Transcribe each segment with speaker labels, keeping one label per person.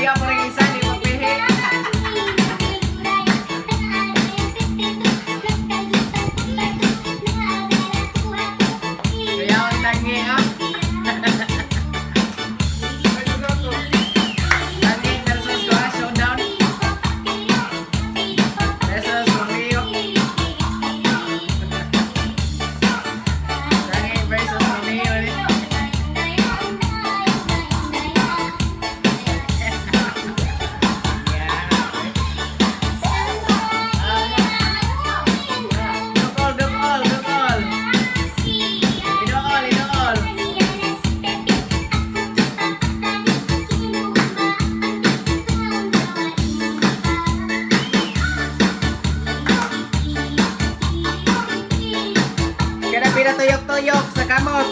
Speaker 1: Piga pa rin isa, di mo pihi. Kaya ang tangi ha. Tangi versus Kuha, showdown. Versus Romeo. Tangi versus Romeo. Dukol, dukol, dukol. Idool, idool. Kaya pinatuyok-tuyok sa kamot.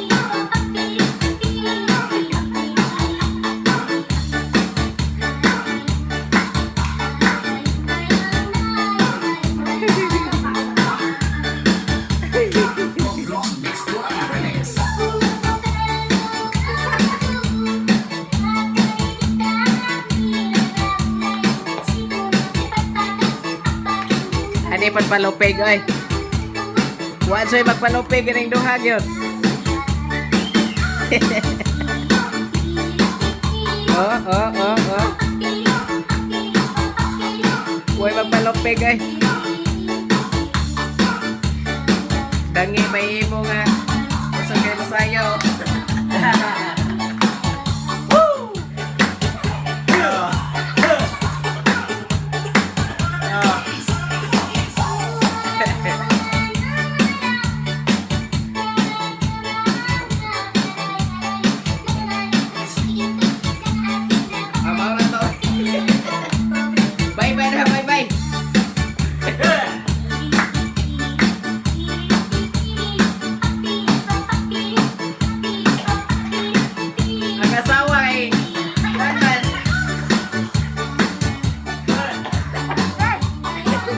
Speaker 1: Hindi pagpalupig, oy. Wa soy magpalupig ning duha gyud. Oh. Way magpalupig, oy.